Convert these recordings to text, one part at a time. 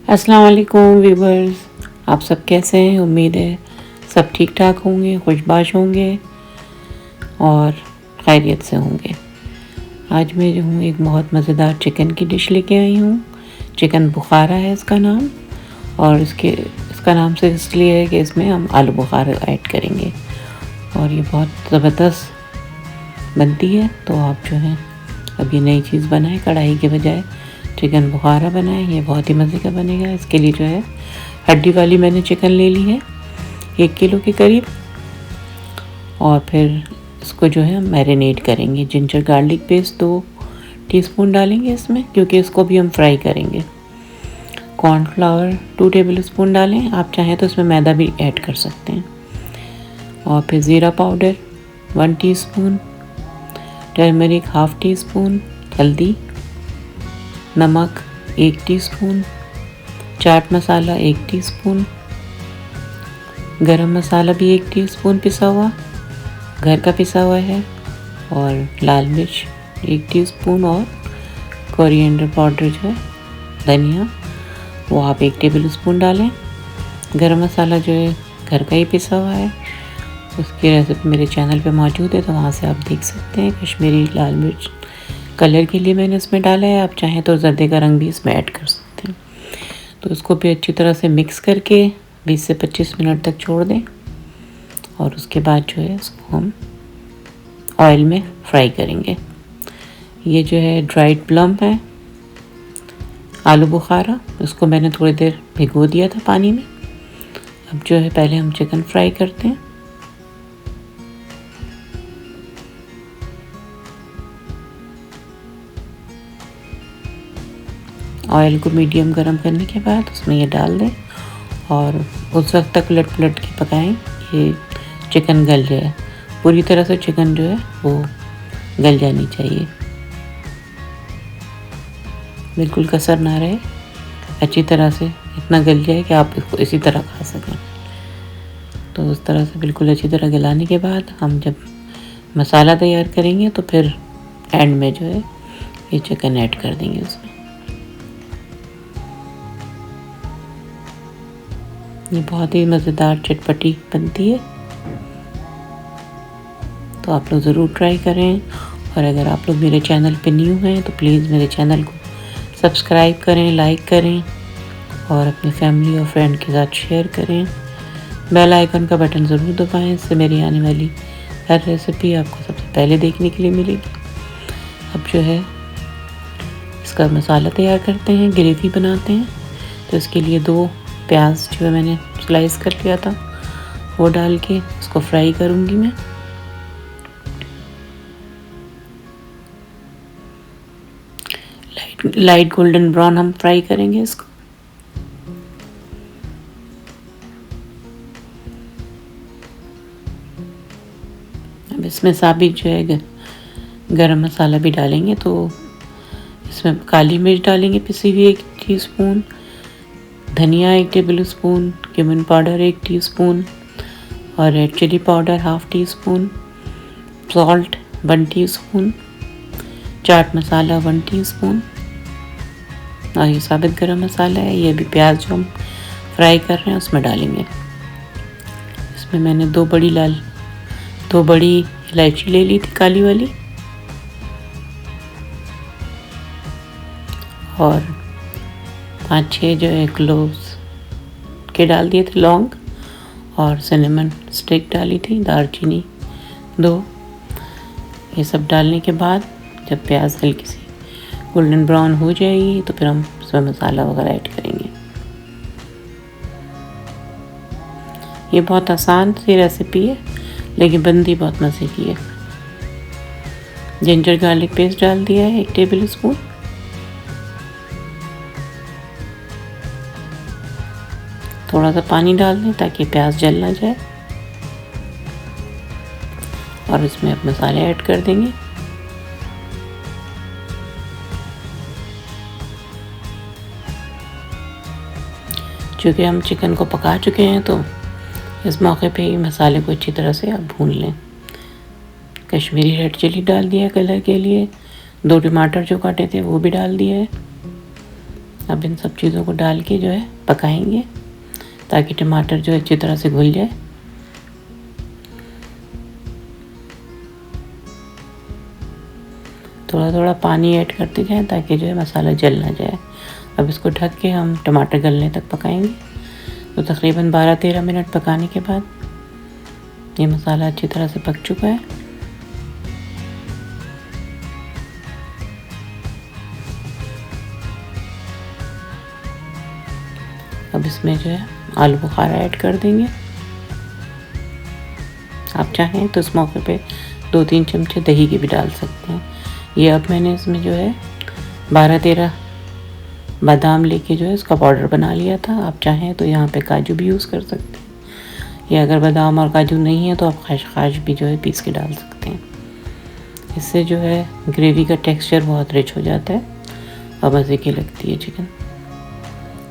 अस्सलाम वालेकुम व्यूवर्स, आप सब कैसे हैं। उम्मीद है सब ठीक ठाक होंगे, खुशबाश होंगे और खैरियत से होंगे। आज मैं जो हूँ एक बहुत मज़ेदार चिकन की डिश लेके आई हूँ। चिकन बुखारा है इसका नाम, और इसका नाम से इसलिए है कि इसमें हम आलू बुखारा ऐड करेंगे और ये बहुत ज़बरदस्त बनती है। तो आप जो है अब ये नई चीज़ बनाएं, कढ़ाई के बजाय चिकन बुखारा बनाएं। ये बहुत ही मज़े का बनेगा। इसके लिए जो है हड्डी वाली मैंने चिकन ले ली है 1 किलो के करीब, और फिर इसको जो है हम मैरिनेट करेंगे। जिंजर गार्लिक पेस्ट 2 टीस्पून डालेंगे इसमें, क्योंकि इसको भी हम फ्राई करेंगे। कॉर्नफ्लावर 2 टेबलस्पून डालें, आप चाहें तो इसमें मैदा भी ऐड कर सकते हैं। और फिर ज़ीरा पाउडर 1 टीस्पून, टर्मरिक 1/2 टीस्पून, हल्दी, नमक 1 टीस्पून, चाट मसाला 1 टीस्पून, गरम मसाला भी 1 टीस्पून पिसा हुआ, घर का पिसा हुआ है, और लाल मिर्च 1 टीस्पून, और कोरिएंडर पाउडर जो है धनिया वो आप 1 टेबलस्पून डालें। गरम मसाला जो है घर का ही पिसा हुआ है, उसकी रेसिपी मेरे चैनल पे मौजूद है, तो वहाँ से आप देख सकते हैं। कश्मीरी लाल मिर्च कलर के लिए मैंने इसमें डाला है, आप चाहें तो जर्दे का रंग भी इसमें ऐड कर सकते हैं। तो इसको भी अच्छी तरह से मिक्स करके 20 से 25 मिनट तक छोड़ दें, और उसके बाद जो है इसको हम ऑयल में फ्राई करेंगे। ये जो है ड्राइड प्लम है आलू बुखारा, उसको मैंने थोड़ी देर भिगो दिया था पानी में। अब जो है पहले हम चिकन फ्राई करते हैं। ऑयल को मीडियम गरम करने के बाद उसमें ये डाल दें, और उस वक्त तक उलट पलट के पकाएं कि चिकन गल जाए। पूरी तरह से चिकन जो है वो गल जानी चाहिए, बिल्कुल कसर ना रहे, अच्छी तरह से इतना गल जाए कि आप इसको इसी तरह खा सकें। तो उस तरह से बिल्कुल अच्छी तरह गलाने के बाद हम जब मसाला तैयार करेंगे तो फिर एंड में जो है ये चिकन ऐड कर देंगे उसमें। ये बहुत ही मज़ेदार चटपटी बनती है, तो आप लोग ज़रूर ट्राई करें। और अगर आप लोग मेरे चैनल पे न्यू हैं तो प्लीज़ मेरे चैनल को सब्सक्राइब करें, लाइक करें, और अपनी फैमिली और फ्रेंड के साथ शेयर करें। बेल आइकन का बटन ज़रूर दबाएं, इससे मेरी आने वाली हर रेसिपी आपको सबसे पहले देखने के लिए मिलेगी। अब जो है इसका मसाला तैयार करते हैं, ग्रेवी बनाते हैं। तो इसके लिए 2 प्याज जो है मैंने स्लाइस कर लिया था वो डाल के इसको फ्राई करूँगी मैं। लाइट गोल्डन ब्राउन हम फ्राई करेंगे इसको। अब इसमें साबित जो है गरम मसाला भी डालेंगे, तो इसमें काली मिर्च डालेंगे पिसी हुई 1 टीस्पून, धनिया 1 टेबलस्पून, क्यूमिन पाउडर 1 टीस्पून, और red chilli powder 1/2 teaspoon, salt 1 teaspoon, chaat masala 1 teaspoon, और ये साबित गरम मसाला है। ये भी प्याज जो हम फ्राई कर रहे हैं उसमें डालेंगे। इसमें मैंने 2 बड़ी इलायची ले ली थी काली वाली, और 5-6 जो है क्लोव्स के डाल दिए थे लौंग, और सिनेमन स्टिक डाली थी, दालचीनी 2। ये सब डालने के बाद जब प्याज हल्की सी गोल्डन ब्राउन हो जाएगी तो फिर हम इसमें मसाला वगैरह ऐड करेंगे। ये बहुत आसान सी रेसिपी है, लेकिन बनती बहुत मज़े की है। जिंजर गार्लिक पेस्ट डाल दिया है 1 टेबलस्पून, थोड़ा सा पानी डाल दें ताकि प्याज जल ना जाए, और इसमें अब मसाले ऐड कर देंगे। चूँकि हम चिकन को पका चुके हैं तो इस मौके पे ही मसाले को अच्छी तरह से आप भून लें। कश्मीरी रेड चिली डाल दिया कलर के लिए, 2 टमाटर जो काटे थे वो भी डाल दिए है। अब इन सब चीज़ों को डाल के जो है पकाएंगे ताकि टमाटर जो है अच्छी तरह से घुल जाए। थोड़ा थोड़ा पानी ऐड करते जाएं ताकि जो है मसाला जल ना जाए। अब इसको ढक के हम टमाटर गलने तक पकाएंगे। तो तकरीबन 12-13 मिनट पकाने के बाद ये मसाला अच्छी तरह से पक चुका है। अब इसमें जो है आलू बुखारा ऐड कर देंगे। आप चाहें तो इस मौके पे 2-3 चमचे दही के भी डाल सकते हैं। ये अब मैंने इसमें जो है 12-13 बादाम लेके जो है इसका पाउडर बना लिया था। आप चाहें तो यहाँ पे काजू भी यूज़ कर सकते हैं, या अगर बादाम और काजू नहीं है तो आप खसखस भी जो है पीस के डाल सकते हैं। इससे जो है ग्रेवी का टेक्सचर बहुत रिच हो जाता है और मज़े की लगती है चिकन।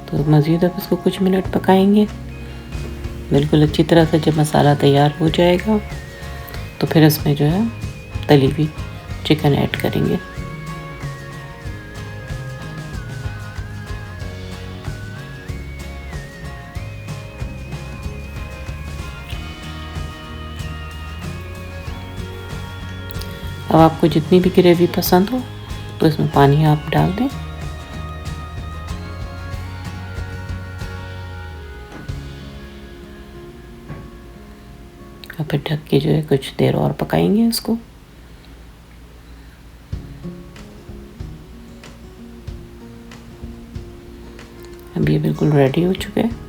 तो मज़ीद अब इसको कुछ मिनट पकाएंगे बिल्कुल अच्छी तरह से। जब मसाला तैयार हो जाएगा तो फिर इसमें जो है तली हुई चिकन ऐड करेंगे। अब आपको जितनी भी ग्रेवी पसंद हो तो इसमें पानी आप डाल दें। और फिर ढक के जो है कुछ देर और पकाएंगे इसको। अब ये बिल्कुल रेडी हो चुका है।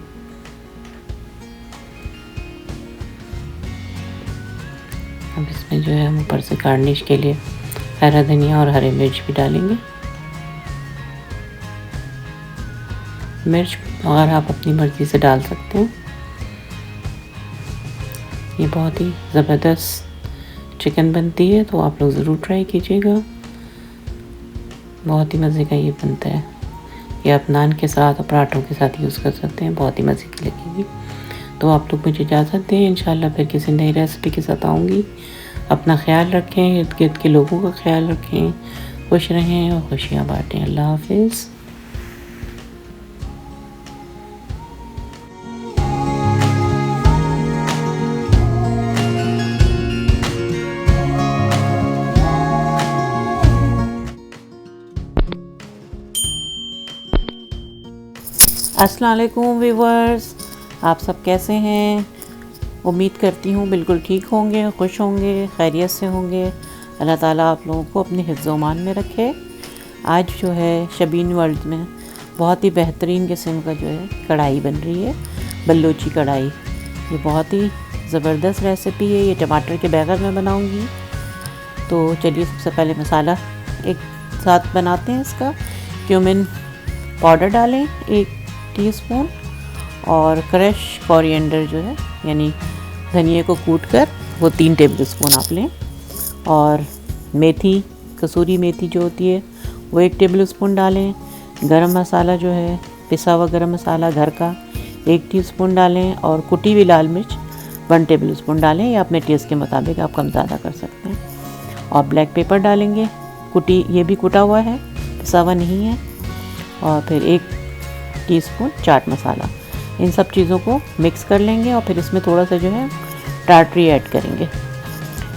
अब इसमें जो है हम ऊपर से गार्निश के लिए हरा धनिया और हरी मिर्च भी डालेंगे। मिर्च अगर आप अपनी मर्ज़ी से डाल सकते हैं। ये बहुत ही ज़बरदस्त चिकन बनती है, तो आप लोग ज़रूर ट्राई कीजिएगा। बहुत ही मज़े का ये बनता है। ये आप नान के साथ और पराठों के साथ यूज़ कर सकते हैं, बहुत ही मज़े की लगेगी। तो आप लोग मुझे इजाज़त दें, इंशाल्लाह फिर किसी नई रेसिपी के साथ आऊँगी। अपना ख्याल रखें, इर्द गिर्द के लोगों का ख्याल रखें, खुश रहें और खुशियाँ बाँटें। अल्लाह हाफिज़। अस्सलाम वालेकुम व्यूअर्स, आप सब कैसे हैं? उम्मीद करती हूँ बिल्कुल ठीक होंगे, खुश होंगे, खैरियत से होंगे। अल्लाह ताला आप लोगों को अपने हिफ्ज़ मान में रखे। आज जो है शबीन वर्ल्ड में बहुत ही बेहतरीन किस्म का जो है कढ़ाई बन रही है, बलोची कढ़ाई। ये बहुत ही ज़बरदस्त रेसिपी है। ये टमाटर के बैगन में बनाऊँगी। तो चलिए सबसे पहले मसाला एक साथ बनाते हैं। इसका क्यूमिन पाउडर डालें 1 टीस्पून, और क्रश कोरिएंडर जो है यानी धनिए को कूटकर वो 3 टेबलस्पून आप लें, और मेथी, कसूरी मेथी जो होती है वो 1 टेबलस्पून डालें। गरम मसाला जो है पिसा हुआ गरम मसाला घर का 1 टीस्पून डालें, और कुटी हुई लाल मिर्च 1 टेबलस्पून डालें, या अपने टेस्ट के मुताबिक आप कम ज़्यादा कर सकते हैं। और ब्लैक पेपर डालेंगे, कुटी, ये भी कुटा हुआ है, पिसा हुआ नहीं है। और फिर 1 टीस्पून चाट मसाला। इन सब चीज़ों को मिक्स कर लेंगे और फिर इसमें थोड़ा सा जो है टार्टरी ऐड करेंगे।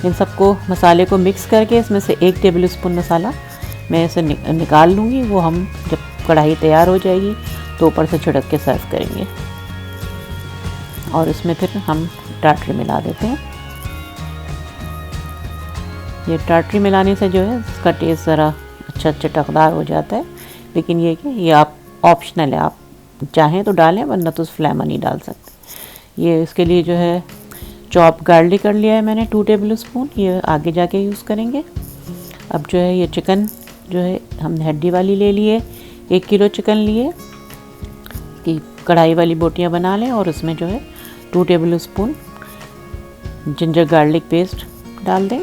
इन सबको मसाले को मिक्स करके इसमें से 1 टेबलस्पून मसाला मैं इसे निकाल लूँगी। वो हम जब कढ़ाई तैयार हो जाएगी तो ऊपर से छिड़क के सर्व करेंगे। और इसमें फिर हम टार्टरी मिला देते हैं। ये टार्टरी मिलाने से जो है इसका टेस्ट ज़रा अच्छा चटकदार हो जाता है। लेकिन ये कि ये आप ऑप्शनल है, आप चाहें तो डालें, वरना तो फ्लेवर नहीं डाल सकते। ये इसके लिए जो है चॉप गार्लिक कर लिया है मैंने 2 टेबलस्पून, ये आगे जाके यूज़ करेंगे। अब जो है ये चिकन जो है हमने हड्डी वाली ले ली है, 1 किलो चिकन लिए कि कढ़ाई वाली बोटियाँ बना लें, और उसमें जो है 2 टेबलस्पून जिंजर गार्लिक पेस्ट डाल दें।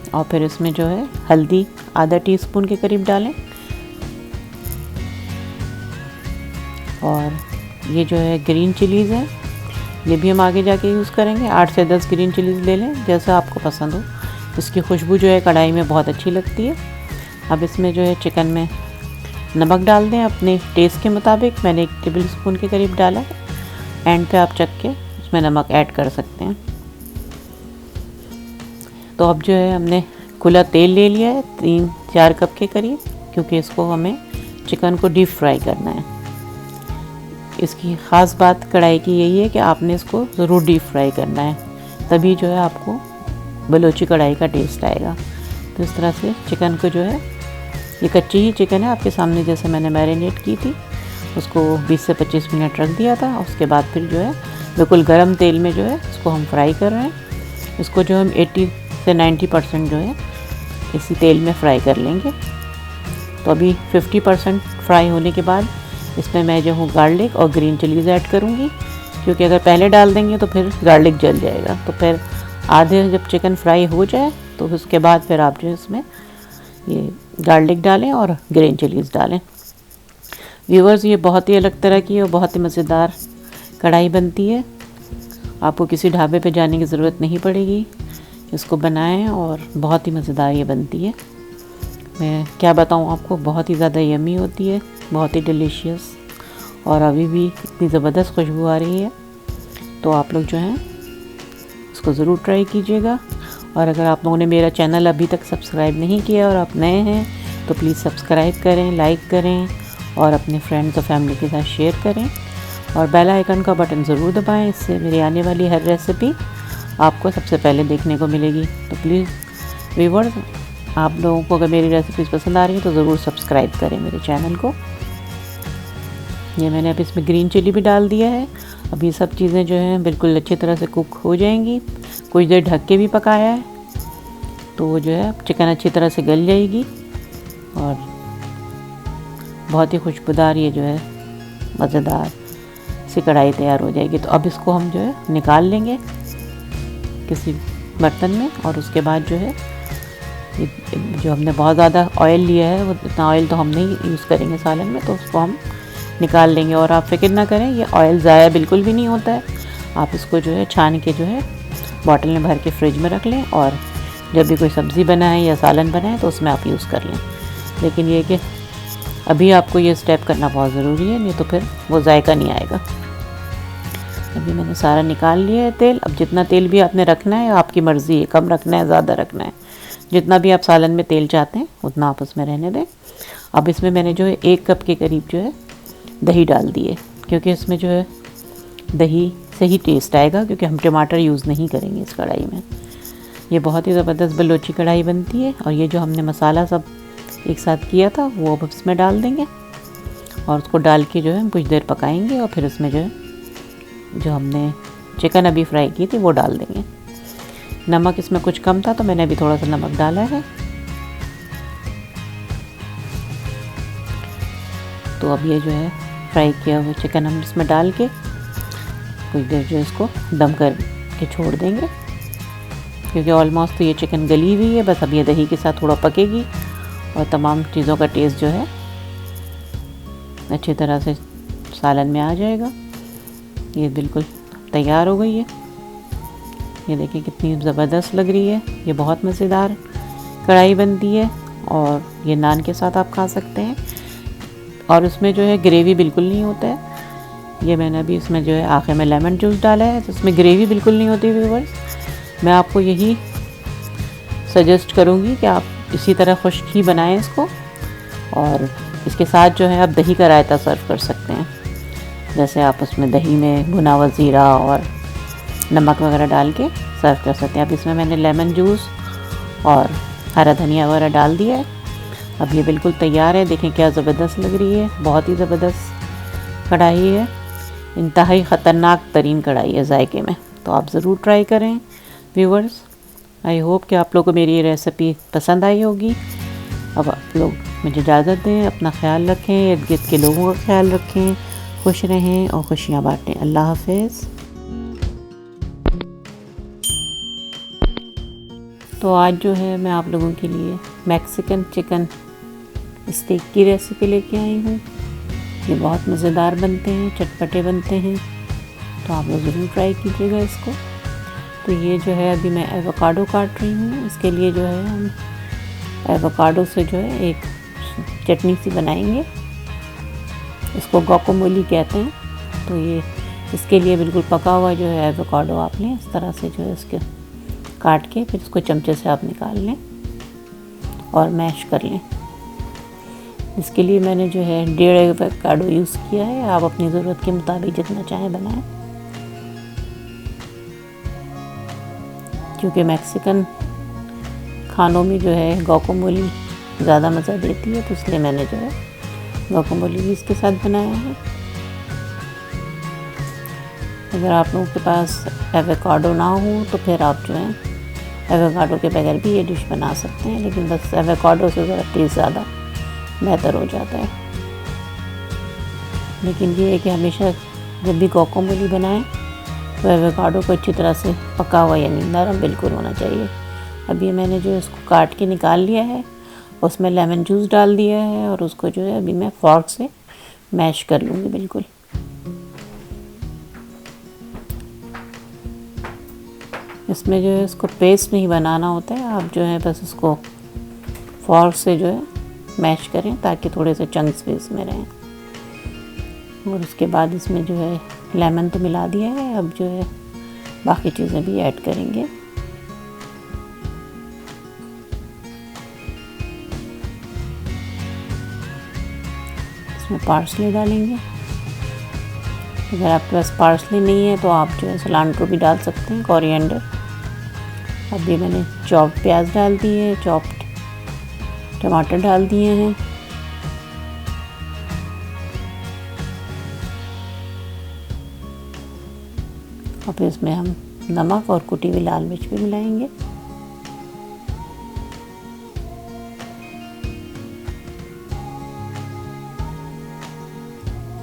और फिर इसमें जो है हल्दी आधा टीस्पून के करीब डालें। और ये जो है ग्रीन चिलीज़ है, ये भी हम आगे जाके यूज़ करेंगे। 8 से 10 ग्रीन चिलीज़ ले लें, जैसा आपको पसंद हो। इसकी खुशबू जो है कढ़ाई में बहुत अच्छी लगती है। अब इसमें जो है चिकन में नमक डाल दें अपने टेस्ट के मुताबिक। मैंने 1 टेबल स्पून के करीब डाला है। एंड पे आप चख के उसमें नमक ऐड कर सकते हैं। तो अब जो है हमने खुला तेल ले लिया है 3-4 कप के करीब, क्योंकि इसको हमें चिकन को डीप फ्राई करना है। इसकी ख़ास बात कढ़ाई की यही है कि आपने इसको ज़रूर डीप फ्राई करना है, तभी जो है आपको बलोची कढ़ाई का टेस्ट आएगा। तो इस तरह से चिकन को जो है, ये कच्ची ही चिकन है आपके सामने, जैसे मैंने मैरिनेट की थी उसको 20 से 25 मिनट रख दिया था। उसके बाद फिर जो है बिल्कुल गरम तेल में जो है इसको हम फ्राई कर रहे हैं। इसको जो हम 80 से 90% जो है इसी तेल में फ्राई कर लेंगे। तो अभी 50% फ्राई होने के बाद इसमें मैं जो हूँ गार्लिक और ग्रीन चिलीज़ ऐड करूँगी, क्योंकि अगर पहले डाल देंगे तो फिर गार्लिक जल जाएगा। तो फिर आधे जब चिकन फ्राई हो जाए तो उसके बाद फिर आप जो है इसमें ये गार्लिक डालें और ग्रीन चिलीज़ डालें। व्यूअर्स, ये बहुत ही अलग तरह की और बहुत ही मज़ेदार कढ़ाई बनती है। आपको किसी ढाबे पे जाने की ज़रूरत नहीं पड़ेगी, इसको बनाएं और बहुत ही मज़ेदार ये बनती है। मैं क्या बताऊं आपको, बहुत ही ज़्यादा यम्मी होती है, बहुत ही डिलीशियस, और अभी भी इतनी ज़बरदस्त खुशबू आ रही है। तो आप लोग जो हैं इसको ज़रूर ट्राई कीजिएगा। और अगर आप लोगों ने मेरा चैनल अभी तक सब्सक्राइब नहीं किया और आप नए हैं तो प्लीज़ सब्सक्राइब करें, लाइक करें और अपने फ्रेंड्स और फैमिली के साथ शेयर करें, और बेल आइकन का बटन ज़रूर दबाएं। इससे मेरी आने वाली हर रेसिपी आपको सबसे पहले देखने को मिलेगी। तो प्लीज़ व्यूअर्स, आप लोगों को अगर मेरी रेसिपीज़ पसंद आ रही है तो ज़रूर सब्सक्राइब करें मेरे चैनल को। ये मैंने अब इसमें ग्रीन चिली भी डाल दिया है। अब ये सब चीज़ें जो हैं बिल्कुल अच्छी तरह से कुक हो जाएंगी। कुछ देर ढक के भी पकाया है तो वो जो है चिकन अच्छी तरह से गल जाएगी और बहुत ही खुशबूदार ये जो है मज़ेदार सी कढ़ाई तैयार हो जाएगी। तो अब इसको हम जो है निकाल लेंगे किसी बर्तन में, और उसके बाद जो है जो हमने बहुत ज़्यादा ऑयल लिया है वो इतना ऑयल तो हम नहीं यूज़ करेंगे सालन में, तो उसको हम निकाल लेंगे। और आप फिक्र ना करें, ये ऑयल ज़ाया बिल्कुल भी नहीं होता है। आप इसको जो है छान के जो है बॉटल में भर के फ्रिज में रख लें, और जब भी कोई सब्ज़ी बनाएं या सालन बनाएं तो उसमें आप यूज़ कर लें। लेकिन ये कि अभी आपको ये स्टेप करना बहुत ज़रूरी है, नहीं तो फिर वो जायका नहीं आएगा। अभी मैंने सारा निकाल लिया है तेल। अब जितना तेल भी आपने रखना है आपकी मर्ज़ी है, कम रखना है ज़्यादा रखना है, जितना भी आप सालन में तेल चाहते हैं उतना आप उसमें रहने दें। अब इसमें मैंने जो है 1 कप के करीब जो है दही डाल दी है, क्योंकि इसमें जो है दही से ही टेस्ट आएगा, क्योंकि हम टमाटर यूज़ नहीं करेंगे इस कढ़ाई में। ये बहुत ही ज़बरदस्त बलोची कढ़ाई बनती है। और ये जो हमने मसाला सब एक साथ किया था वो अब इसमें डाल देंगे, और उसको डाल के जो है हम कुछ देर पकाएंगे, और फिर इसमें जो है जो हमने चिकन अभी फ्राई की थी वो डाल देंगे। नमक इसमें कुछ कम था तो मैंने अभी थोड़ा सा नमक डाला है। तो अब ये जो है फ्राई किया हुआ चिकन हम इसमें डाल के कुछ देर जो इसको दम कर के छोड़ देंगे, क्योंकि ऑलमोस्ट तो ये चिकन गली हुई है। बस अब ये दही के साथ थोड़ा पकेगी और तमाम चीज़ों का टेस्ट जो है अच्छी तरह से सालन में आ जाएगा। ये बिल्कुल तैयार हो गई है। ये देखिए कितनी ज़बरदस्त लग रही है। ये बहुत मज़ेदार कढ़ाई बनती है और ये नान के साथ आप खा सकते हैं। और उसमें जो है ग्रेवी बिल्कुल नहीं होता है। ये मैंने अभी इसमें जो है आखिर में लेमन जूस डाला है, तो उसमें ग्रेवी बिल्कुल नहीं होती। व्यूअर्स, मैं आपको यही सजेस्ट करूँगी कि आप इसी तरह खुश्क ही बनाएं इसको, और इसके साथ जो है आप दही का रायता सर्व कर सकते हैं। जैसे आप उसमें दही में भुना हुआ ज़ीरा और नमक वगैरह डाल के सर्व कर सकते हैं। अब इसमें मैंने लेमन जूस और हरा धनिया वगैरह डाल दिया है। अब ये बिल्कुल तैयार है। देखें क्या ज़बरदस्त लग रही है। बहुत ही ज़बरदस्त कढ़ाई है, इंतहाई ख़तरनाक तरीन कढ़ाई है जायके में। तो आप ज़रूर ट्राई करें व्यूअर्स। आई होप कि आप लोगों को मेरी ये रेसिपी पसंद आई होगी। अब आप लोग मुझे इजाज़त दें, अपना ख्याल रखें, इर्द गिर्द के लोगों का ख्याल रखें, खुश रहें और खुशियाँ बाँटें। अल्लाह हाफिज़। तो आज जो है मैं आप लोगों के लिए मैक्सिकन चिकन स्टेक की रेसिपी लेके आई हूँ। ये बहुत मज़ेदार बनते हैं, चटपटे बनते हैं, तो आप लोग ज़रूर ट्राई कीजिएगा इसको। तो ये जो है अभी मैं एवोकाडो काट रही हूँ। इसके लिए जो है हम एवोकाडो से जो है एक चटनी सी बनाएंगे। इसको गुआकामोली कहते हैं। तो ये इसके लिए बिल्कुल पका हुआ जो है एवोकाडो आप लें, इस तरह से जो है इसके काट के फिर इसको चमचे से आप निकाल लें और मैश कर लें। इसके लिए मैंने जो है 1.5 एवोकाडो यूज़ किया है। आप अपनी ज़रूरत के मुताबिक जितना चाहें बनाएं। क्योंकि मैक्सिकन खानों में जो है गुआकामोली ज़्यादा मज़ा देती है, तो इसलिए मैंने जो है गुआकामोली भी इसके साथ बनाया है। अगर आप लोगों के पास एवोकाडो ना हो तो फिर आप जो है एवोकाडो के बगैर भी ये डिश बना सकते हैं, लेकिन बस एवोकाडो से ज़रा टेस्ट ज़्यादा बेहतर हो जाता है। लेकिन ये है कि हमेशा जब भी गुआकामोली बनाएं तो एवोकाडो को अच्छी तरह से पका हुआ यानी नरम बिल्कुल होना चाहिए। अब ये मैंने जो इसको काट के निकाल लिया है, उसमें लेमन जूस डाल दिया है और उसको जो है अभी मैं फॉर्क से मैश कर लूँगी बिल्कुल। इसमें जो है इसको पेस्ट नहीं बनाना होता है, आप जो है बस इसको फॉर्क से जो है मैश करें ताकि थोड़े से चंक्स भी इसमें रहें। और उसके बाद इसमें जो है लेमन तो मिला दिया है, अब जो है बाकी चीज़ें भी ऐड करेंगे। इसमें पार्सले डालेंगे। अगर आपके पास पार्सले नहीं है तो आप जो है सिलांट्रो भी डाल सकते हैं, कोरिएंडर। अब ये मैंने चॉप्ड प्याज डाल दी है, चॉप्ड टमाटर डाल दिए हैं। और फिर इसमें हम नमक और कुटी हुई लाल मिर्च भी मिलाएंगे।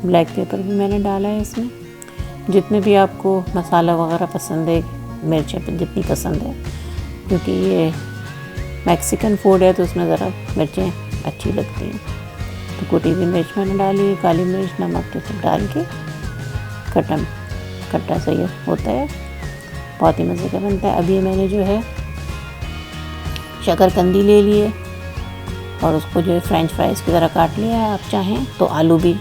ब्लैक पेपर भी मैंने डाला है इसमें। जितने भी आपको मसाला वगैरह पसंद है, मिर्चें जितनी पसंद है, क्योंकि ये मैक्सिकन फूड है तो उसमें ज़रा मिर्चें अच्छी लगती हैं। तो कुटी हुई मिर्च मैंने डाली, काली मिर्च, नमक तो सब डाल के खट्टा सही होता है, बहुत ही मज़े का बनता है। अभी मैंने जो है शकरकंदी ले लिए और उसको जो है फ्रेंच फ्राइज़ की तरह काट लिया है। आप चाहें तो आलू भी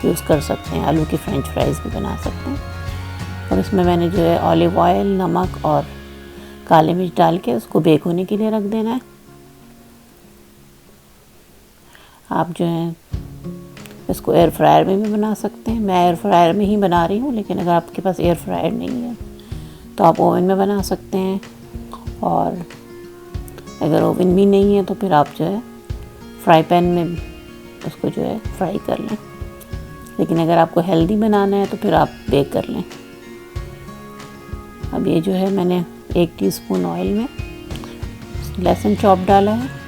यूज़ कर सकते हैं, आलू की फ्रेंच फ्राइज़ भी बना सकते हैं। और इसमें मैंने जो है ऑलिव ऑयल, नमक और काली मिर्च डाल के उसको बेक होने के लिए रख देना है। आप जो है इसको एयर फ्रायर में भी बना सकते हैं। मैं एयर फ्रायर में ही बना रही हूँ, लेकिन अगर आपके पास एयर फ्रायर नहीं है तो आप ओवन में बना सकते हैं। और अगर ओवन भी नहीं है तो फिर आप जो है फ्राई पैन में उसको जो है फ्राई कर लें। लेकिन अगर आपको हेल्दी बनाना है तो फिर आप बेक कर लें। अब ये जो है मैंने 1 टीस्पून ऑयल में लहसुन चॉप डाला है।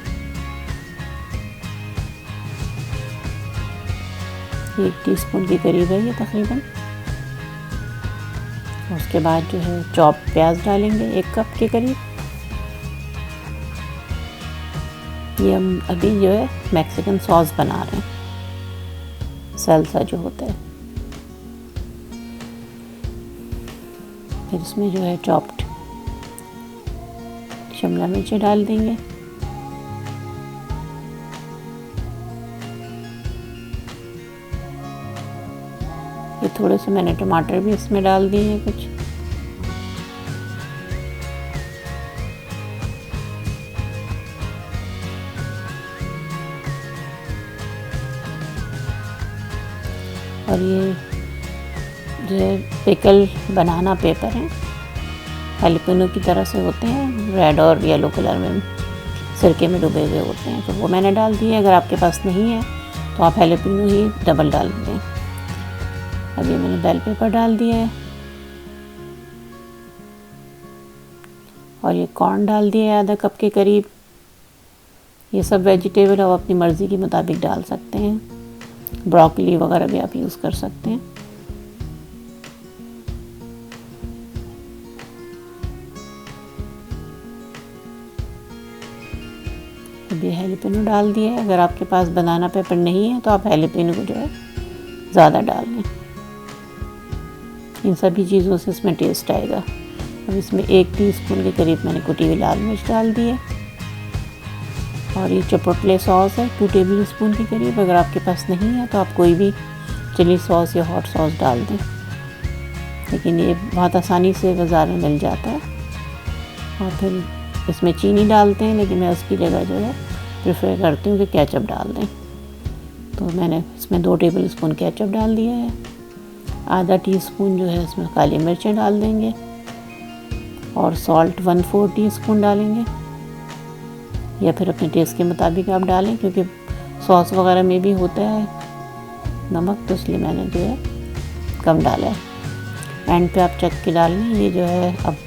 ये 1 टीस्पून के करीब है ये तकरीबन। उसके बाद जो है चॉप प्याज डालेंगे 1 कप के करीब। ये हम अभी जो है मैक्सिकन सॉस बना रहे हैं, सैल्सा जो होता है। फिर इसमें जो है चॉप्ड शिमला मिर्ची डाल देंगे। ये थोड़े से मैंने टमाटर भी इसमें डाल दिए हैं कुछ। और ये जो है पिकल बनाना पेपर है, हैलीपिनो की तरह से होते हैं, रेड और येलो कलर में सिरके में डुबे हुए होते हैं, तो वो मैंने डाल दिए। अगर आपके पास नहीं है तो आप हैलीपिनो ही डबल डाल दें। अब ये मैंने बेल पेपर डाल दिया है और ये कॉर्न डाल दिया है आधा कप के करीब। ये सब वेजिटेबल आप अपनी मर्ज़ी के मुताबिक डाल सकते हैं, ब्रोकली वगैरह भी आप यूज़ कर सकते हैं। अब ये हैलीपिनो डाल दिया है। अगर आपके पास बनाना पेपर नहीं है तो आप हैलीपिनो को जो है ज़्यादा डाल लें। इन सभी चीज़ों से इसमें टेस्ट आएगा। अब इसमें 1 टीस्पून के करीब मैंने कुटी हुई लाल मिर्च डाल दी है। और ये चिपोटले सॉस है 2 टेबल स्पून के करीब। अगर आपके पास नहीं है तो आप कोई भी चिली सॉस या हॉट सॉस डाल दें, लेकिन ये बहुत आसानी से बाज़ार में मिल जाता है। और फिर इसमें चीनी डालते हैं, लेकिन मैं उसकी जगह जो है प्रेफर करती हूँ कि केचप डाल दें। तो मैंने इसमें 2 टेबल स्पून केचप डाल दिया है। आधा टीस्पून जो है इसमें काली मिर्चें डाल देंगे और सॉल्ट 1/4 टीस्पून डालेंगे, या फिर अपने टेस्ट के मुताबिक आप डालें, क्योंकि सॉस वगैरह में भी होता है नमक, तो इसलिए मैंने जो है कम डाला है। एंड पे आप चख के डाल लें। ये जो है अब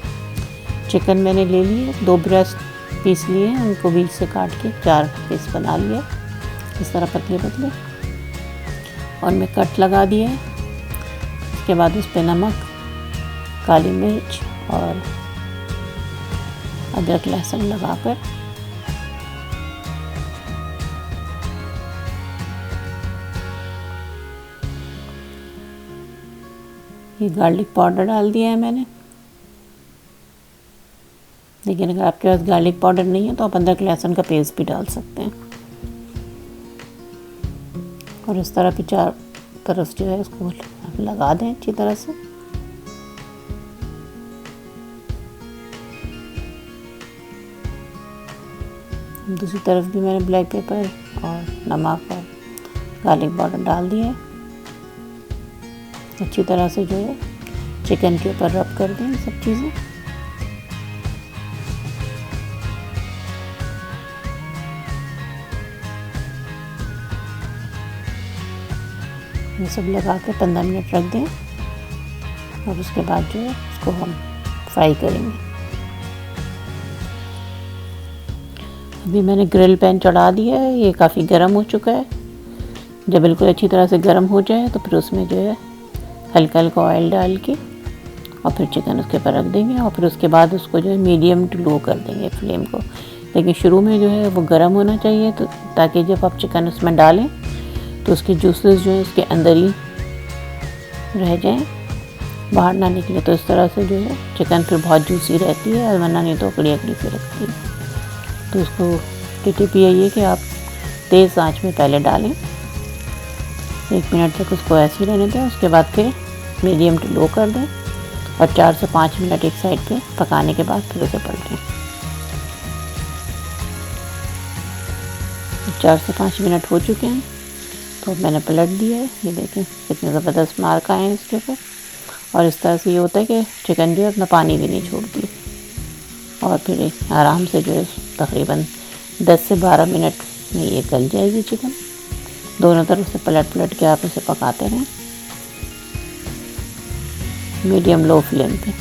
चिकन मैंने ले लिए, 2 ब्रेस्ट पीस लिए हैं, उनको बीच से काट के 4 पीस बना लिए इस तरह पतले पतले, और मैं कट लगा दिए। उसके बाद उस पर नमक, काली मिर्च और अदरक लहसुन लगाकर ये गार्लिक पाउडर डाल दिया है मैंने। लेकिन अगर आपके पास गार्लिक पाउडर नहीं है तो आप अदरक लहसुन का पेस्ट भी डाल सकते हैं। और इस तरह की 4 तरफ जो है इसको लगा दें अच्छी तरह से। दूसरी तरफ भी मैंने ब्लैक पेपर और नमक और गार्लिक पाउडर डाल दिए। अच्छी तरह से जो है चिकन के ऊपर रब कर दें सब चीज़ें। ये सब लगा के 15 मिनट रख दें, और उसके बाद जो है इसको हम फ्राई करेंगे। अभी मैंने ग्रिल पैन चढ़ा दिया है, ये काफ़ी गर्म हो चुका है। जब बिल्कुल अच्छी तरह से गर्म हो जाए तो फिर उसमें जो है हल्का हल्का ऑयल डाल के और फिर चिकन उसके ऊपर रख देंगे, और फिर उसके बाद उसको जो है मीडियम टू लो कर देंगे फ्लेम को। लेकिन शुरू में जो है वो गर्म होना चाहिए, तो ताकि जब आप चिकन उसमें डालें तो उसके जूसेस जो है उसके अंदर ही रह जाएं, बाहर ना निकले। तो इस तरह से जो है चिकन फिर बहुत जूसी रहती है, और वरना नहीं तो अकड़ी अकड़ी से रखती है। तो उसको टिप यही है कि आप तेज़ आंच में पहले डालें, 1 मिनट तक उसको ऐसे ही रहने दें। उसके बाद फिर मीडियम टू लो कर दें, और 4 से 5 मिनट एक साइड पे पकाने के बाद फिर उसे पलटें। 4 से 5 मिनट हो चुके हैं, तो मैंने पलट दिया है। ये देखें कितने ज़बरदस्त मार्क आए हैं इसके ऊपर। और इस तरह से ये होता है कि चिकन जो है अपना पानी भी नहीं छोड़ती, और फिर आराम से जो है तकरीबन 10 से 12 मिनट में ये गल जाएगी चिकन। दोनों तरफ से पलट पलट के आप इसे पकाते रहें मीडियम लो फ्लेम पे।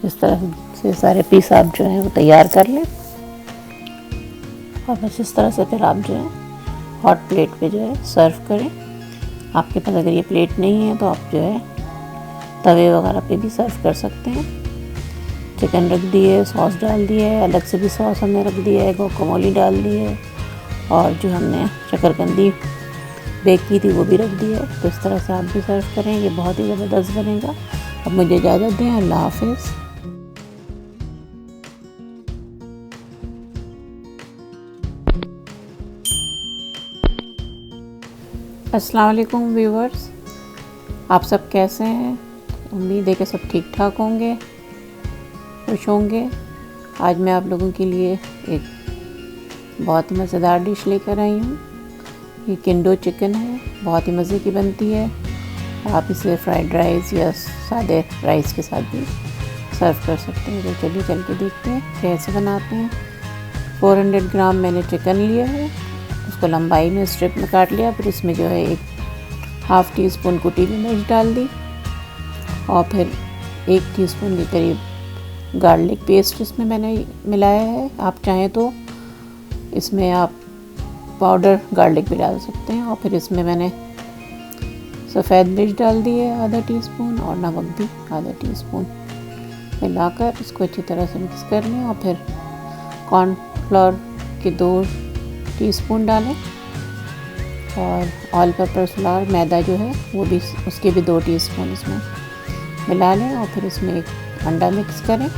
इस तरह से सारे पीस आप जो हैं वो तैयार कर लें, और बस इस तरह से फिर आप जो है हॉट प्लेट पे जो है सर्व करें। आपके पास अगर ये प्लेट नहीं है तो आप जो है तवे वगैरह पे भी सर्व कर सकते हैं। चिकन रख दिए, सॉस डाल दिए, अलग से भी सॉस हमने रख दिया है, गुआकामोले डाल दी है, और जो हमने शकरकंदी बेक की थी वो भी रख दी है। तो इस तरह से आप भी सर्व करें, ये बहुत ही ज़बरदस्त बनेगा। अब मुझे इजाज़त दें, अल्लाह हाफिज़। अस्सलाम वालेकुम व्यूवर्स, आप सब कैसे हैं? उम्मीद है कि सब ठीक ठाक होंगे, खुश होंगे। आज मैं आप लोगों के लिए एक बहुत ही मज़ेदार डिश लेकर आई हूँ। ये किंडो चिकन है, बहुत ही मज़े की बनती है। आप इसे फ्राइड राइस या सादे राइस के साथ भी सर्व कर सकते हैं। तो चलिए चल के देखते हैं कैसे बनाते हैं। 400 ग्राम मैंने चिकन लिया है, उसको लंबाई में स्ट्रिप में काट लिया। फिर इसमें जो है 1/2 टीस्पून कुटी हुई मिर्च डाल दी, और फिर 1 टीस्पून के करीब गार्लिक पेस्ट इसमें मैंने मिलाया है। आप चाहें तो इसमें आप पाउडर गार्लिक भी डाल सकते हैं। और फिर इसमें मैंने सफ़ेद मिर्च डाल दी है आधा टीस्पून, और नमक भी आधा टीस्पून मिलाकर इसको अच्छी तरह से मिक्स कर लें। और फिर कॉर्नफ्लोर के 2 टीस्पून डालें, और ऑल पर्पस फ्लावर मैदा जो है वो भी, उसके भी 2 टीस्पून इसमें मिला लें और फिर इसमें एक अंडा मिक्स करें।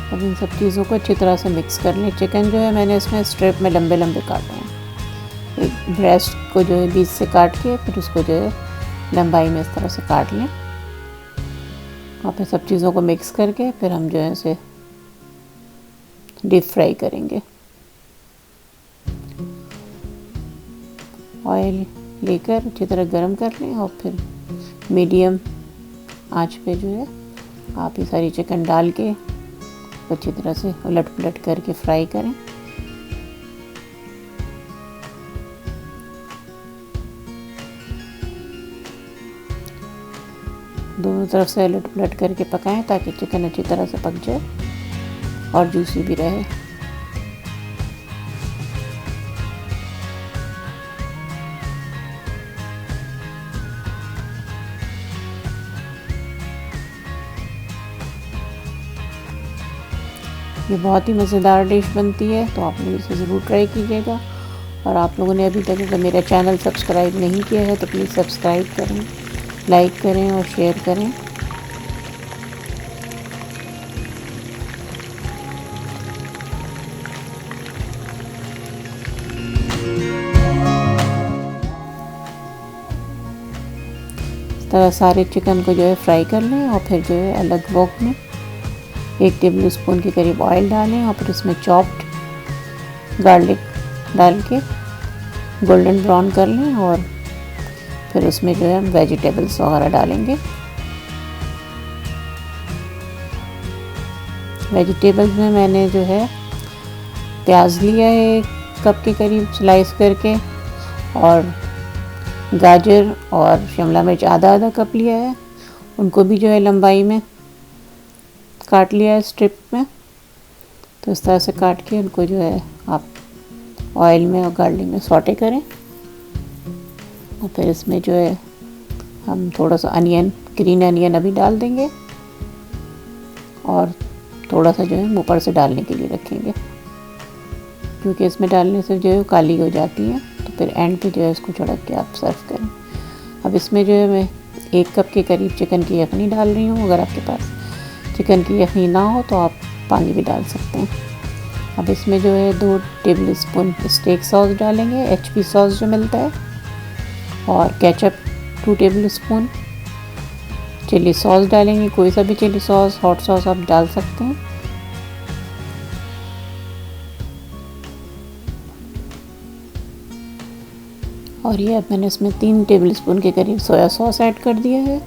अब इन सब चीज़ों को अच्छी तरह से मिक्स कर लें। चिकन जो है मैंने इसमें स्ट्रिप में लंबे लंबे काटे हैं। एक ब्रेस्ट को जो है बीच से काट के फिर उसको जो है लंबाई में इस तरह से काट लें और फिर सब चीज़ों को मिक्स करके फिर हम जो है इसे डीप फ्राई करेंगे। ऑयल लेकर अच्छी तरह गरम कर लें और फिर मीडियम आंच पे जो है आप ये सारी चिकन डाल के अच्छी तरह से उलट पुलट करके फ्राई करें। दोनों तरफ से उलट पुलट करके पकाएं ताकि चिकन अच्छी तरह से पक जाए और जूसी भी रहे। ये बहुत ही मज़ेदार डिश बनती है, तो आप लोग इसे ज़रूर ट्राई कीजिएगा। और आप लोगों ने अभी तक अगर मेरा चैनल सब्सक्राइब नहीं किया है तो प्लीज़ सब्सक्राइब करें, लाइक करें और शेयर करें। इस तरह सारे चिकन को जो है फ्राई कर लें और फिर जो है अलग वॉक में 1 टेबल स्पून के करीब ऑयल डालें और फिर उसमें चॉप्ड गार्लिक डाल के गोल्डन ब्राउन कर लें और फिर उसमें जो है हम वेजिटेबल्स वगैरह डालेंगे। वेजिटेबल्स में मैंने जो है प्याज लिया है 1 कप के करीब स्लाइस करके, और गाजर और शिमला मिर्च आधा कप लिया है, उनको भी जो है लंबाई में काट लिया है स्ट्रिप में। तो इस तरह से काट के उनको जो है आप ऑयल में और गार्लिक में सौटे करें और फिर इसमें जो है हम थोड़ा सा अनियन, ग्रीन अनियन अभी डाल देंगे और थोड़ा सा जो है ऊपर से डालने के लिए रखेंगे, क्योंकि इसमें डालने से जो है काली हो जाती है। तो फिर एंड पे जो है इसको छिड़क के आप सर्व करें। अब इसमें जो है मैं 1 कप के करीब चिकन की यखनी डाल रही हूँ। अगर आपके पास चिकन की यखनी ना हो तो आप पानी भी डाल सकते हैं। अब इसमें जो है 2 टेबल स्पून स्टेक सॉस डालेंगे, HP सॉस जो मिलता है, और ketchup 2 tablespoon, chilli sauce डालेंगे, कोई सा भी चिली सॉस, हॉट सॉस आप डाल सकते हैं। और ये अब मैंने इसमें 3 टेबल स्पून के करीब सोया सॉस ऐड कर दिया है।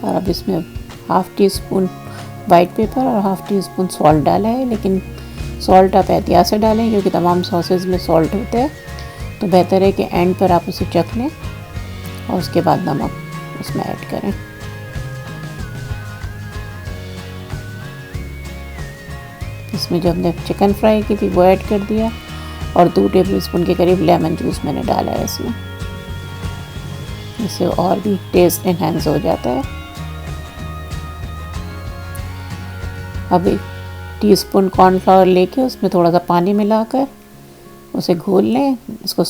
और अब इसमें ½ टीस्पून वाइट पेपर और ½ टीस्पून सॉल्ट डाला है, लेकिन सॉल्ट आप एहतियात से डालें क्योंकि तमाम सॉसेज में सॉल्ट होता है, तो बेहतर है कि एंड पर आप उसे चख लें और उसके बाद नमक उसमें ऐड करें। इसमें जो हमने चिकन फ्राई की थी वो ऐड कर दिया और 2 टेबल स्पून के करीब लेमन जूस मैंने डाला है इसमें, इससे और भी टेस्ट इन्हेंस हो जाता है। अब 1 टीस्पून कॉर्नफ्लावर लेके उसमें थोड़ा सा पानी मिलाकर उसे घोल लें। इसको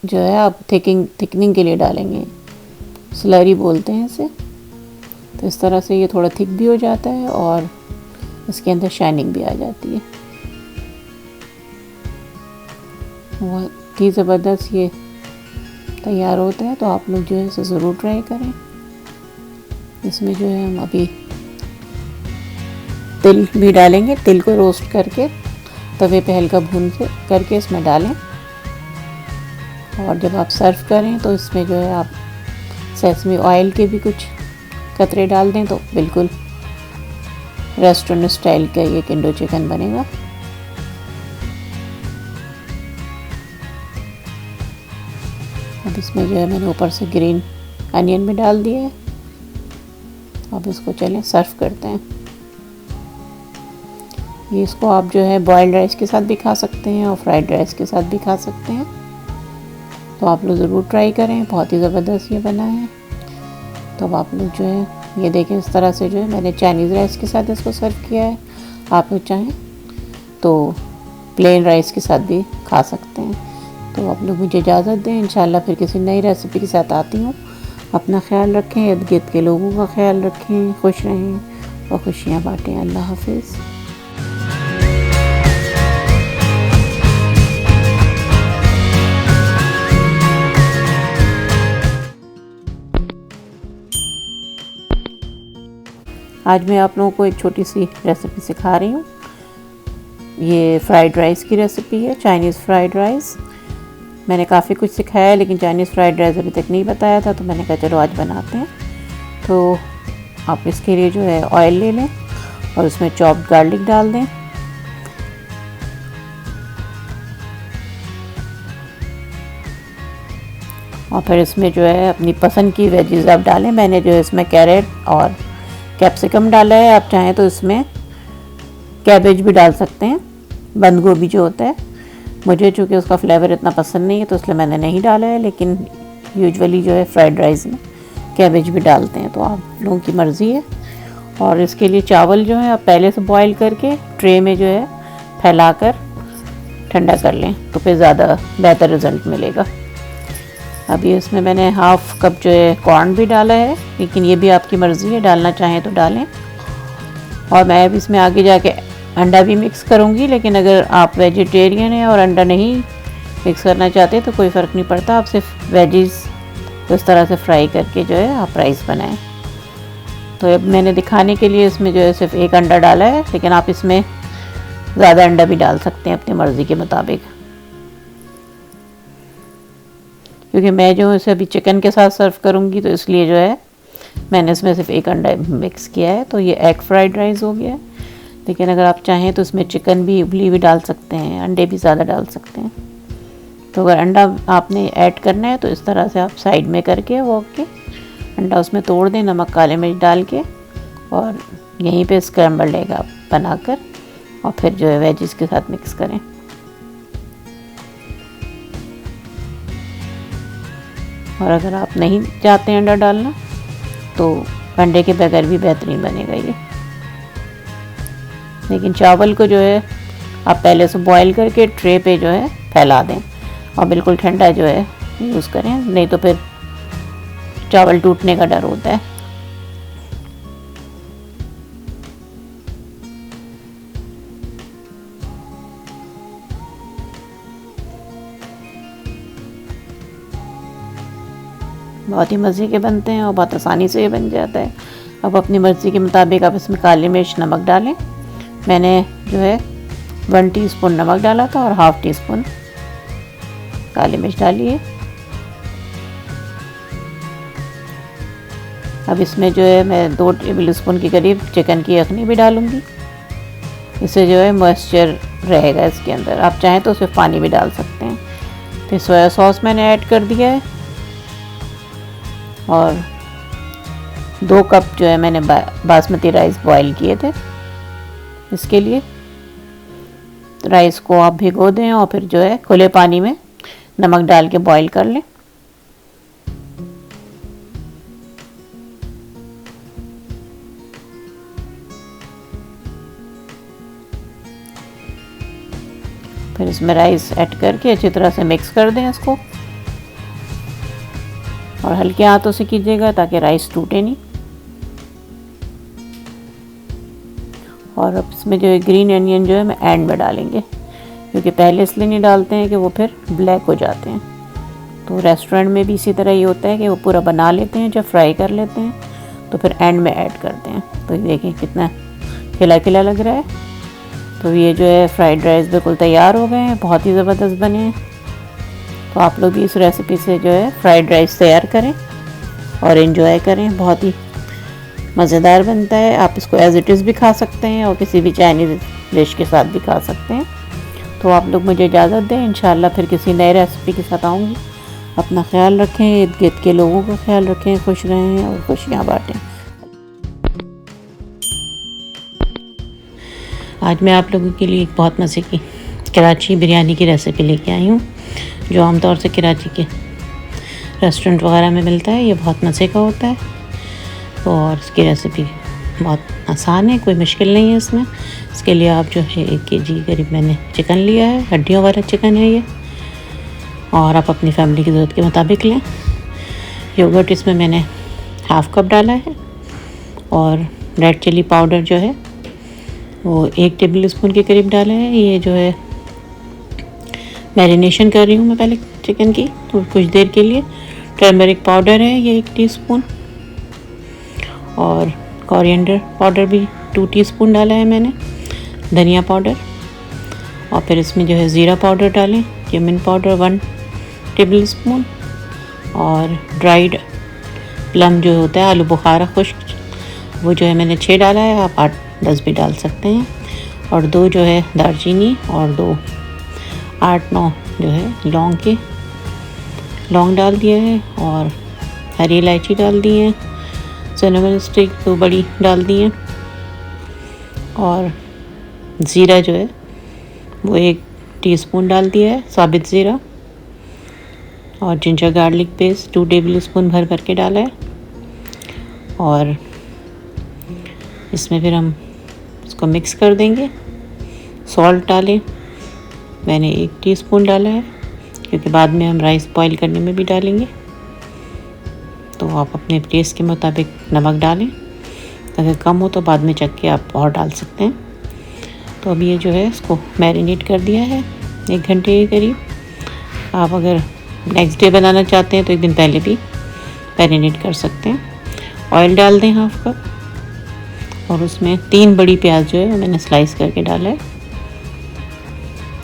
जो है आप थिकनिंग के लिए डालेंगे, स्लरी बोलते हैं इसे। तो इस तरह से ये थोड़ा थिक भी हो जाता है और इसके अंदर शाइनिंग भी आ जाती है। बहुत ही ज़बरदस्त ये तैयार होता है, तो आप लोग जो है इसे ज़रूर ट्राई करें। इसमें जो है हम अभी तिल भी डालेंगे, तिल को रोस्ट करके तवे पे हल्का भून करके इसमें डालें। और जब आप सर्व करें तो इसमें जो है आप सेसमी ऑयल के भी कुछ कतरे डाल दें तो बिल्कुल रेस्टोरेंट स्टाइल का ये किंडो चिकन बनेगा। अब इसमें जो है मैंने ऊपर से ग्रीन अनियन भी डाल दिए। अब इसको चलें सर्व करते हैं। ये इसको आप जो है बॉयल्ड राइस के साथ भी खा सकते हैं और फ्राइड राइस के साथ भी खा सकते हैं। तो आप लोग ज़रूर ट्राई करें, बहुत ही ज़बरदस्त ये बना है। तो अब आप लोग जो है ये देखें, इस तरह से जो है मैंने चाइनीज़ राइस के साथ इसको सर्व किया है। आप लोग चाहें तो प्लेन राइस के साथ भी खा सकते हैं। तो आप लोग मुझे इजाज़त दें, इंशाल्लाह फिर किसी नई रेसिपी के साथ आती हूँ। अपना ख्याल रखें, इर्द गिर्द के लोगों का ख्याल रखें, खुश रहें और खुशियाँ बाँटें। अल्लाह हाफिज़। आज मैं आप लोगों को एक छोटी सी रेसिपी सिखा रही हूँ। ये फ्राइड राइस की रेसिपी है, चाइनीज़ फ्राइड राइस। मैंने काफ़ी कुछ सिखाया है लेकिन चाइनीज़ फ्राइड राइस अभी तक नहीं बताया था, तो मैंने कहा चलो आज बनाते हैं। तो आप इसके लिए जो है ऑयल ले लें और उसमें चॉप्ड गार्लिक डाल दें। और फिर इसमें जो है अपनी पसंद की वेजीज आप डालें। मैंने जो है इसमें कैरेट और कैप्सिकम डाला है। आप चाहें तो इसमें कैबेज भी डाल सकते हैं, बंद गोभी जो होता है। मुझे चूँकि उसका फ्लेवर इतना पसंद नहीं है तो इसलिए मैंने नहीं डाला है, लेकिन यूजुअली जो है फ्राइड राइस में कैबेज भी डालते हैं, तो आप लोगों की मर्ज़ी है। और इसके लिए चावल जो है आप पहले से बॉईल करके ट्रे में जो है फैलाकर ठंडा कर लें, तो फिर ज़्यादा बेहतर रिज़ल्ट मिलेगा। अभी इसमें मैंने हाफ़ कप जो है कॉर्न भी डाला है, लेकिन ये भी आपकी मर्ज़ी है, डालना चाहें तो डालें। और मैं अब इसमें आगे जाके अंडा भी मिक्स करूँगी, लेकिन अगर आप वेजिटेरियन हैं और अंडा नहीं मिक्स करना चाहते तो कोई फ़र्क नहीं पड़ता। आप सिर्फ वेजीज़ इस तरह से फ्राई करके जो है आप राइस बनाएं। तो अब मैंने दिखाने के लिए इसमें जो है सिर्फ एक अंडा डाला है, लेकिन आप इसमें ज़्यादा अंडा भी डाल सकते हैं अपनी मर्ज़ी के मुताबिक। क्योंकि मैं जो इसे अभी चिकन के साथ सर्व करूँगी तो इसलिए जो है मैंने इसमें सिर्फ एक अंडा मिक्स किया है। तो ये एग फ्राइड राइस हो गया है, लेकिन अगर आप चाहें तो इसमें चिकन भी उबली भी डाल सकते हैं, अंडे भी ज़्यादा डाल सकते हैं। तो अगर अंडा आपने ऐड करना है तो इस तरह से आप साइड में करके वॉक के अंडा उसमें तोड़ दें, नमक काले मिर्च डाल के, और यहीं पे स्क्रैम्बल्ड एग आप बनाकर और फिर जो है वेजिस के साथ मिक्स करें। और अगर आप नहीं चाहते अंडा डालना तो अंडे के बगैर भी बेहतरीन बनेगा ये। लेकिन चावल को जो है आप पहले से बॉईल करके ट्रे पे जो है फैला दें और बिल्कुल ठंडा जो है यूज़ करें, नहीं तो फिर चावल टूटने का डर होता है। बहुत ही मज़े के बनते हैं और बहुत आसानी से ये बन जाता है। अब अपनी मर्ज़ी के मुताबिक आप इसमें काली मिर्च नमक डालें। मैंने जो है 1 टीस्पून नमक डाला था और हाफ़ टी स्पून काली मिर्च डाली है। अब इसमें जो है मैं 2 टेबल स्पून के करीब चिकन की यखनी भी डालूँगी। इससे जो है मॉइस्चर रहेगा इसके अंदर। आप चाहें तो सिर्फ पानी भी डाल सकते हैं। फिर सोया सॉस मैंने ऐड कर दिया है और 2 कप जो है मैंने बासमती राइस बॉईल किए थे। इसके लिए राइस को आप भिगो दें और फिर जो है खुले पानी में नमक डाल के बॉईल कर लें। फिर इसमें राइस ऐड करके अच्छी तरह से मिक्स कर दें इसको, और हल्के हाथों से कीजिएगा ताकि राइस टूटे नहीं। और अब इसमें जो है ग्रीन अनियन जो है मैं एंड में डालेंगे, क्योंकि पहले इसलिए नहीं डालते हैं कि वो फिर ब्लैक हो जाते हैं। तो रेस्टोरेंट में भी इसी तरह ही होता है कि वो पूरा बना लेते हैं, जब फ्राई कर लेते हैं तो फिर एंड में ऐड करते हैं। तो देखिए कितना खिला खिला लग रहा है। तो ये जो है फ्राइड राइस बिल्कुल तैयार हो गए हैं, बहुत ही ज़बरदस्त बने हैं। तो आप लोग भी इस रेसिपी से जो है फ्राइड राइस तैयार करें और इन्जॉय करें, बहुत ही मज़ेदार बनता है। आप इसको एज़ इट इज़ भी खा सकते हैं और किसी भी चाइनीज़ डिश के साथ भी खा सकते हैं। तो आप लोग मुझे इजाज़त दें, इंशाल्लाह फिर किसी नए रेसिपी के साथ आऊँगी। अपना ख्याल रखें, इर्द गिर्द के लोगों का ख्याल रखें, खुश रहें और खुशियाँ बाँटें। आज मैं आप लोगों के लिए एक बहुत मज़े की कराची बिरयानी की रेसिपी लेके आई हूँ, जो आमतौर से कराची के रेस्टोरेंट वगैरह में मिलता है। ये बहुत मज़े का होता है। और इसकी रेसिपी बहुत आसान है, कोई मुश्किल नहीं है इसमें। इसके लिए आप जो है 1 केजी करीब मैंने चिकन लिया है, हड्डियों वाला चिकन है ये, और आप अपनी फैमिली की ज़रूरत के मुताबिक लें। योगर्ट इसमें मैंने हाफ़ कप डाला है, और रेड चिली पाउडर जो है वो 1 टेबल स्पून के करीब डाला है। ये जो है मैरिनेशन कर रही हूँ मैं पहले चिकन की, तो कुछ देर के लिए। टर्मरिक पाउडर है ये 1 टीस्पून, और कोरिएंडर पाउडर भी 2 टीस्पून डाला है मैंने, धनिया पाउडर। और फिर इसमें जो है ज़ीरा पाउडर डालें, क्यूमिन पाउडर 1 टेबल स्पून, और ड्राइड प्लम जो होता है आलू बुखारा खुश्क, वो जो है मैंने 6 डाला है, आप 8-10 भी डाल सकते हैं। और 2 जो है दालचीनी, और 2 8-9 जो है लौंग डाल दिया है, और हरी इलायची डाल दी है, सिनेमन स्टिक 2 बड़ी डाल दी हैं, और ज़ीरा जो है वो 1 टीस्पून डाल दिया है, साबित ज़ीरा। और ginger garlic paste 2 table spoon भर के डाला है। और इसमें फिर हम इसको मिक्स कर देंगे। सॉल्ट डालें, मैंने 1 टीस्पून डाला है, क्योंकि बाद में हम राइस बॉईल करने में भी डालेंगे, तो आप अपने टेस्ट के मुताबिक नमक डालें। अगर कम हो तो बाद में चख के आप और डाल सकते हैं। तो अब ये जो है इसको मैरिनेट कर दिया है 1 घंटे के करीब। आप अगर नेक्स्ट डे बनाना चाहते हैं तो 1 दिन पहले भी मैरिनेट कर सकते हैं। ऑयल डाल दें हाफ़ कप, और उसमें 3 बड़ी प्याज जो है मैंने स्लाइस करके डाला है।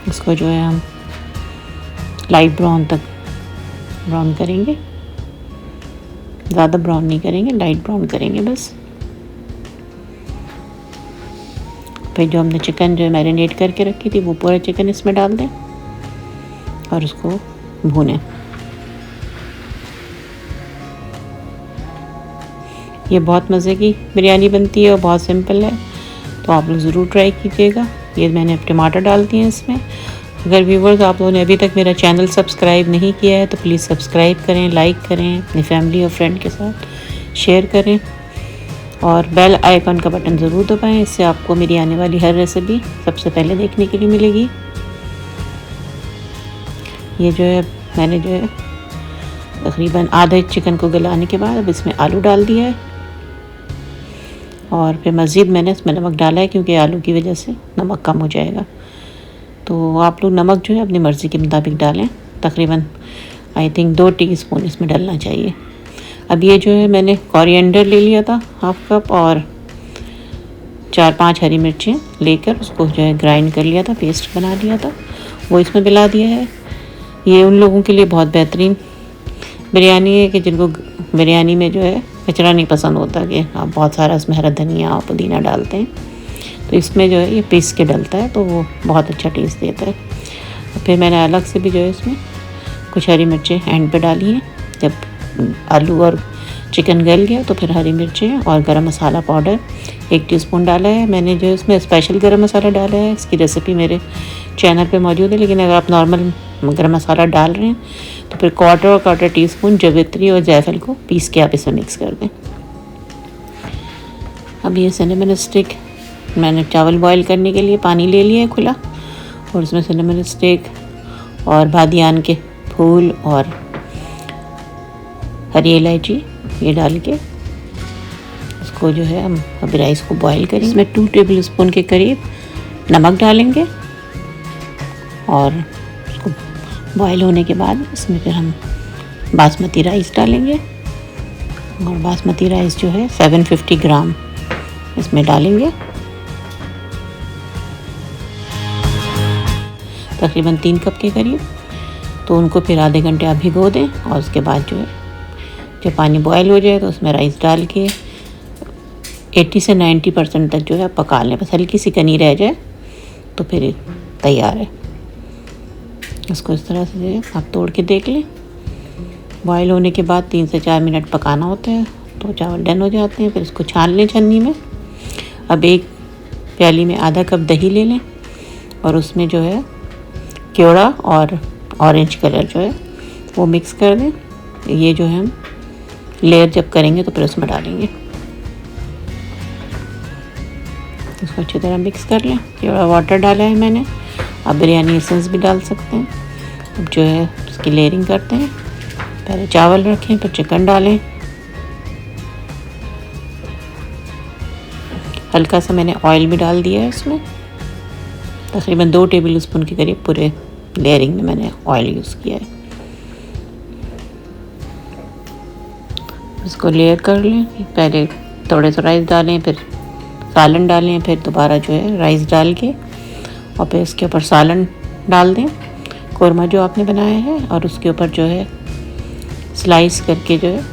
इसको जो है हम लाइट ब्राउन तक ब्राउन करेंगे, ज़्यादा ब्राउन नहीं करेंगे, लाइट ब्राउन करेंगे बस। फिर जो हमने चिकन जो है मैरिनेट करके रखी थी वो पूरा चिकन इसमें डाल दें, और उसको भूनें। ये बहुत मज़े की बिरयानी बनती है और बहुत सिंपल है, तो आप लोग ज़रूर ट्राई कीजिएगा। ये मैंने टमाटर डाल दिए हैं इसमें। अगर व्यूवर्स आप लोगों ने अभी तक मेरा चैनल सब्सक्राइब नहीं किया है तो प्लीज़ सब्सक्राइब करें, लाइक करें, अपनी फैमिली और फ्रेंड के साथ शेयर करें, और बेल आइकन का बटन ज़रूर दबाएं। इससे आपको मेरी आने वाली हर रेसिपी सबसे पहले देखने के लिए मिलेगी। ये जो है मैंने जो है तकरीबन आधे चिकन को गलाने के बाद अब इसमें आलू डाल दिया है, और फिर मज़ीद मैंने इसमें नमक डाला है, क्योंकि आलू की वजह से नमक कम हो जाएगा। तो आप लोग नमक जो है अपनी मर्ज़ी के मुताबिक डालें, तकरीबन आई थिंक 2 टीस्पून इसमें डलना चाहिए। अब ये जो है मैंने कोरिएंडर ले लिया था हाफ़ कप, और 4-5 हरी मिर्चें लेकर उसको जो है ग्राइंड कर लिया था, पेस्ट बना लिया था, वो इसमें मिला दिया है। ये उन लोगों के लिए बहुत बेहतरीन बिरयानी है कि जिनको बिरयानी में जो है कचरा नहीं पसंद होता, कि आप बहुत सारा इसमें हरा धनिया और पुदीना डालते हैं, तो इसमें जो है ये पीस के डलता है, तो वो बहुत अच्छा टेस्ट देता है। फिर मैंने अलग से भी जो है इसमें कुछ हरी मिर्चें एंड पे डाली हैं। जब आलू और चिकन गल गया तो फिर हरी मिर्चें और गरम मसाला पाउडर 1 टीस्पून डाला है। मैंने जो इसमें स्पेशल गरम मसाला डाला है, इसकी रेसिपी मेरे चैनल पे मौजूद है, लेकिन अगर आप नॉर्मल गरम मसाला डाल रहे हैं तो फिर 1/4 टीस्पून जवित्री और जायफल को पीस के आप इसमें मिक्स कर दें। अब ये सिनेमन स्टिक मैंने चावल बॉईल करने के लिए पानी ले लिया है खुला, और उसमें सिनेमन स्टिक और बादियान के फूल और हरी इलायची ये डाल के इसको जो है हम अभी राइस को बॉईल करेंगे। इसमें 2 टेबल स्पून के करीब नमक डालेंगे, और उसको बॉईल होने के बाद इसमें फिर हम बासमती राइस डालेंगे, और बासमती राइस जो है 750 ग्राम इसमें डालेंगे। तकरीबन 3 कप के करीब। तो उनको फिर आधे घंटे आप भिगो दें, और उसके बाद जो है जब पानी बॉयल हो जाए तो उसमें राइस डाल के 80 से 90% तक जो है पका लें, बस हल्की सी कनी रह जाए तो फिर तैयार है। इसको इस तरह से जो है आप तोड़ के देख लें। बॉयल होने के बाद 3 से 4 मिनट पकाना होता है तो चावल डन हो जाते हैं। फिर इसको छान लें छन्नी में। अब एक प्याली में आधा कप दही ले लें, और उसमें जो है केवड़ा और ऑरेंज कलर जो है वो मिक्स कर दें। ये जो है हम लेयर जब करेंगे तो फिर उसमें डालेंगे। इसको अच्छी तरह मिक्स कर लें। थोड़ा वाटर डाला है मैंने, आप बिरयानी एसेंस भी डाल सकते हैं। अब जो है उसकी लेयरिंग करते हैं। पहले चावल रखें, फिर चिकन डालें। हल्का सा मैंने ऑयल भी डाल दिया है इसमें, तकरीबन 2 टेबल स्पून के करीब पूरे लेयरिंग में मैंने ऑयल यूज़ किया है। इसको लेयर कर लें। पहले थोड़े से राइस डालें, फिर सालन डालें, फिर दोबारा जो है राइस डाल के और फिर इसके ऊपर सालन डाल दें, कोरमा जो आपने बनाया है, और उसके ऊपर जो है स्लाइस करके जो है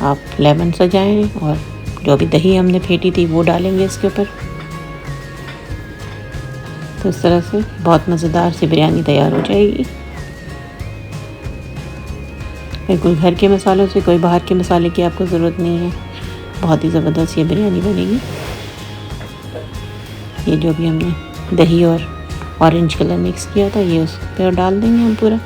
आप लेमन सजाएं, और जो भी दही हमने फेंटी थी वो डालेंगे इसके ऊपर। तो इस तरह से बहुत मज़ेदार सी बिरयानी तैयार हो जाएगी। बिल्कुल घर के मसालों से, कोई बाहर के मसाले की आपको ज़रूरत नहीं है। बहुत ही ज़बरदस्त ये बिरयानी बनेगी। ये जो भी हमने दही और ऑरेंज कलर मिक्स किया था ये उस पर डाल देंगे हम पूरा।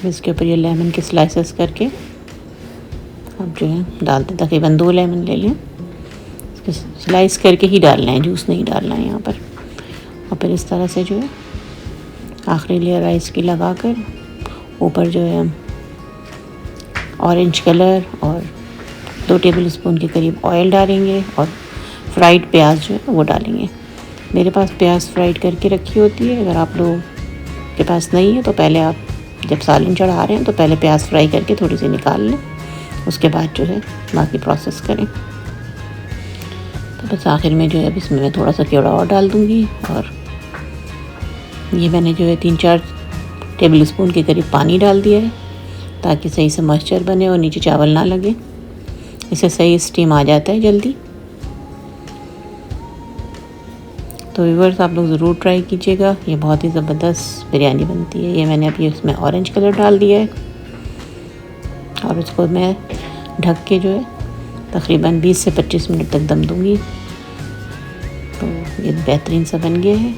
इसके ऊपर ये लेमन के स्लाइसेस करके अब जो है डालते, तकरीबन 2 लेमन ले लें। इसको स्लाइस करके ही डालना है, जूस नहीं डालना है यहाँ पर। और फिर इस तरह से जो है आखिरी लेयर राइस की लगाकर ऊपर जो है ऑरेंज कलर और 2 टेबल स्पून के करीब ऑयल डालेंगे और फ्राइड प्याज जो है वो डालेंगे। मेरे पास प्याज फ्राइड करके रखी होती है। अगर आप लोगों के पास नहीं है तो पहले आप जब सालन चढ़ा रहे हैं तो पहले प्याज फ्राई करके थोड़ी सी निकाल लें, उसके बाद जो है बाकी प्रोसेस करें। तो बस आखिर में जो है अब इसमें मैं थोड़ा सा केवड़ा और डाल दूँगी। और ये मैंने जो है 3-4 टेबल स्पून के करीब पानी डाल दिया है ताकि सही से मॉइस्चर बने और नीचे चावल ना लगे। इससे सही स्टीम आ जाता है जल्दी। तो व्यूअर्स आप लोग ज़रूर ट्राई कीजिएगा, ये बहुत ही ज़बरदस्त बिरयानी बनती है। ये मैंने अभी इसमें ऑरेंज कलर डाल दिया है और उसको मैं ढक के जो है तकरीबन 20 से 25 मिनट तक दम दूँगी। तो ये बेहतरीन सा बन गया है।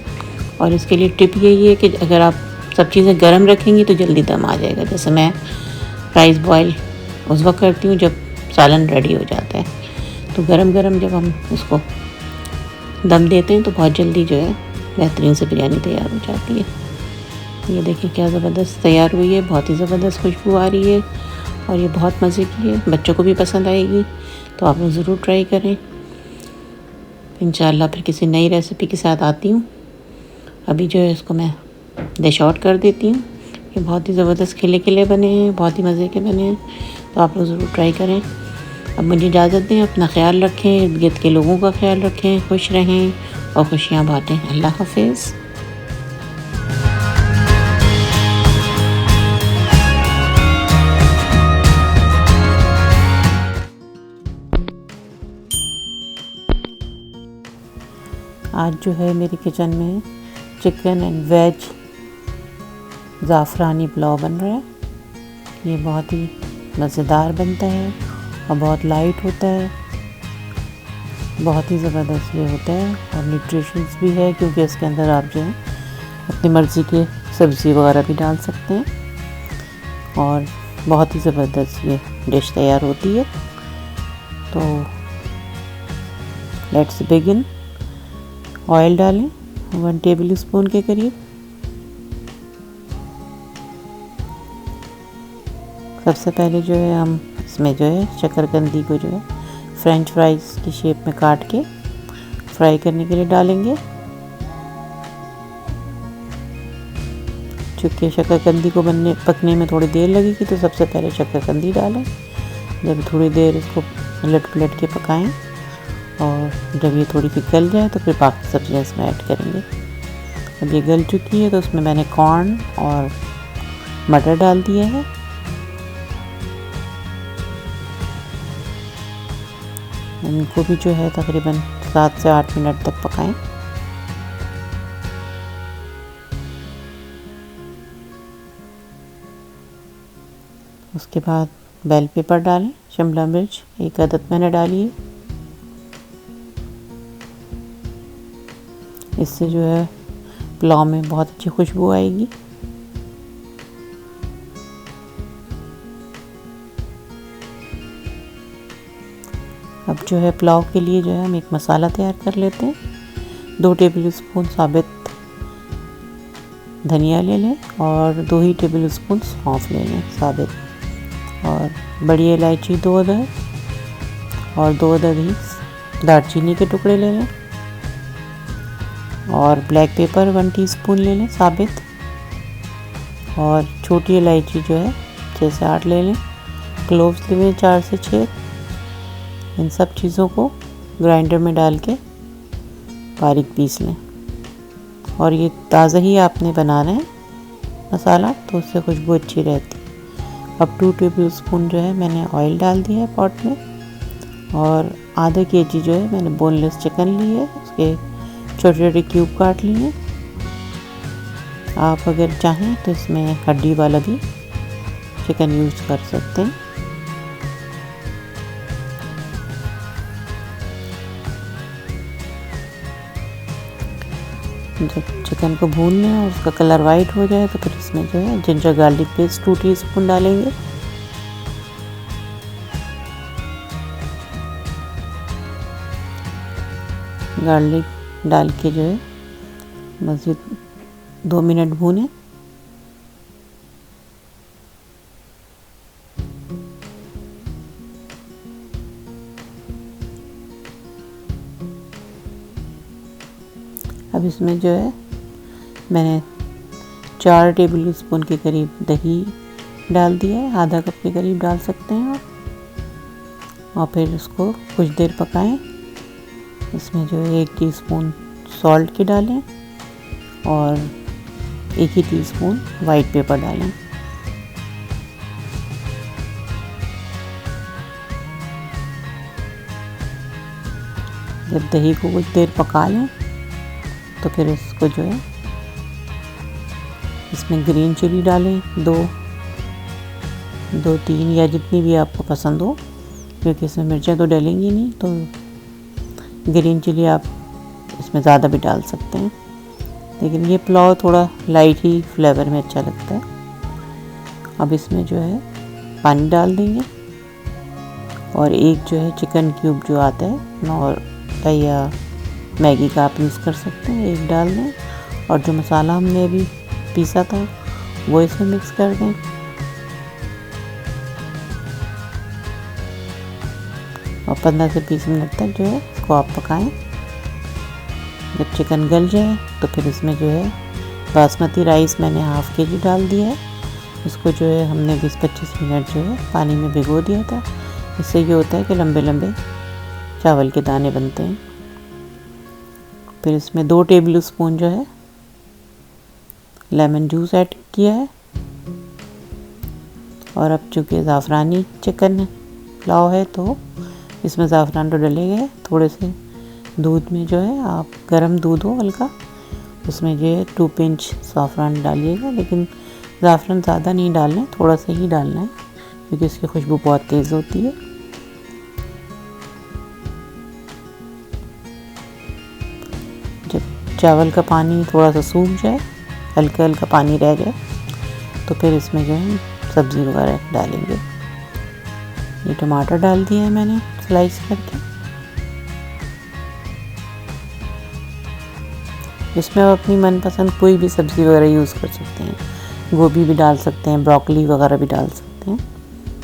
और इसके लिए टिप यही है कि अगर आप सब चीज़ें गर्म रखेंगी तो जल्दी दम आ जाएगा। जैसे मैं राइस बॉयल उस वक्त करती हूँ जब सालन रेडी हो जाता है, तो गरम गरम जब हम उसको दम देते हैं तो बहुत जल्दी जो है बेहतरीन से बिरयानी तैयार हो जाती है। ये देखिए क्या ज़बरदस्त तैयार हुई है, बहुत ही ज़बरदस्त खुशबू आ रही है और ये बहुत मज़े की है, बच्चों को भी पसंद आएगी। तो आप लोग ज़रूर ट्राई करें। इंशाल्लाह फिर किसी नई रेसिपी के साथ आती हूँ। अभी जो है इसको मैं डिश आउट कर देती हूँ। ये बहुत ही ज़बरदस्त खिले खिले बने हैं, बहुत ही मज़े के बने हैं। तो आप लोग ज़रूर ट्राई करें। अब मुझे इजाज़त दें, अपना ख्याल रखें, इर्द गिर्द के लोगों का ख्याल रखें, खुश रहें और खुशियाँ बांटें। अल्लाह हाफिज़। आज जो है मेरी किचन में चिकन एंड वेज ज़ाफ़रानी पुलाव बन रहा है। ये बहुत ही मज़ेदार बनता है और बहुत लाइट होता है, बहुत ही ज़बरदस्त ये होता है और न्यूट्रिशंस भी है क्योंकि इसके अंदर आप जो है अपनी मर्ज़ी के सब्ज़ी वगैरह भी डाल सकते हैं और बहुत ही ज़बरदस्त ये डिश तैयार होती है। तो लेट्स बिगिन। ऑयल डालें 1 टेबल स्पून के करीब। सबसे पहले जो है हम इसमें जो है शकरकंदी को जो है फ्रेंच फ्राइज़ की शेप में काट के फ्राई करने के लिए डालेंगे। चूँकि शकरकंदी को पकने में थोड़ी देर लगेगी तो सबसे पहले शकरकंदी डालें। जब थोड़ी देर इसको उलट पलट के पकाएं और जब ये थोड़ी सी गल जाए तो फिर बाकी सब्जियां इसमें ऐड करेंगे। अब ये गल चुकी है तो उसमें मैंने कॉर्न और मटर डाल दिया है। इनको भी जो है तकरीबन 7 से 8 मिनट तक पकाएं। उसके बाद बेल पेपर डालें, शिमला मिर्च 1 अदद मैंने डाली है। इससे जो है पुलाव में बहुत अच्छी खुशबू आएगी। जो है पुलाव के लिए जो है हम एक मसाला तैयार कर लेते हैं। 2 टेबल स्पून साबित धनिया ले लें और 2 ही टेबल स्पून सौंफ ले लें साबित, और बड़ी इलायची 2 अदद और 2 अदद ही दालचीनी के टुकड़े ले लें, और ब्लैक पेपर 1 टीस्पून ले लें साबित, और छोटी इलायची जो है 6 से 8 ले लें, क्लोव्स ले लें 4 से 6। इन सब चीज़ों को ग्राइंडर में डाल के बारीक पीस लें, और ये ताज़ा ही आपने बनाना है मसाला, तो उससे खुशबू अच्छी रहती है। अब 2 टेबल स्पून जो है मैंने ऑयल डाल दिया है पॉट में, और आधा केजी जो है मैंने बोनलेस चिकन ली है, उसके छोटे छोटे क्यूब काट लिए हैं। आप अगर चाहें तो इसमें हड्डी वाला भी चिकन यूज़ कर सकते हैं। जब चिकन को भून लें और उसका कलर वाइट हो जाए तो फिर इसमें जो है जिंजर गार्लिक पेस्ट 2 टीस्पून डालेंगे। गार्लिक डाल के जो है मज़ीद 2 मिनट भूनें। अब इसमें जो है मैंने 4 टेबल स्पून के करीब दही डाल दिया है, आधा कप के करीब डाल सकते हैं आप, और फिर उसको कुछ देर पकाएं। इसमें जो है 1 टीस्पून सॉल्ट की डालें और 1 ही टीस्पून वाइट पेपर डालें। जब दही को कुछ देर पका लें तो फिर इसको जो है इसमें ग्रीन चिली डालें, 2-3 या जितनी भी आपको पसंद हो, क्योंकि इसमें मिर्चें तो डलेंगी नहीं, तो ग्रीन चिली आप इसमें ज़्यादा भी डाल सकते हैं, लेकिन ये पुलाव थोड़ा लाइट ही फ्लेवर में अच्छा लगता है। अब इसमें जो है पानी डाल देंगे, और एक जो है चिकन क्यूब जो आता है नॉर या मैगी का आप यूज़ कर सकते हैं, एक डाल दें, और जो मसाला हमने अभी पीसा था वो इसमें मिक्स कर दें। और 15 से 20 मिनट तक जो है इसको आप पकाएं। जब चिकन गल जाए तो फिर इसमें जो है बासमती राइस मैंने हाफ़ केजी डाल दिया है। इसको जो है हमने 20-25 मिनट जो है पानी में भिगो दिया था। इससे ये होता है कि लंबे लंबे चावल के दाने बनते हैं। फिर इसमें 2 टेबल स्पून जो है लेमन जूस ऐड किया है, और अब चूँकि ज़ाफ़रानी चिकन पुलाव है तो इसमें ज़ाफ़रान तो डलेगा। थोड़े से दूध में जो है आप गर्म दूध हो हल्का, उसमें जो है 2 पिंच ज़ाफ़रान डालिएगा, लेकिन ज़ाफ़रान ज़्यादा नहीं डालना है, थोड़ा सा ही डालना है, क्योंकि इसकी खुशबू बहुत तेज़ होती है। जब चावल का पानी थोड़ा सा सूख जाए, हल्का हल्का पानी रह जाए, तो फिर इसमें जो है सब्ज़ी वगैरह डालेंगे। ये टमाटर डाल दिया है मैंने स्लाइस करके। इसमें आप अपनी मनपसंद कोई भी सब्ज़ी वगैरह यूज़ कर सकते हैं, गोभी भी डाल सकते हैं, ब्रोकली वगैरह भी डाल सकते हैं,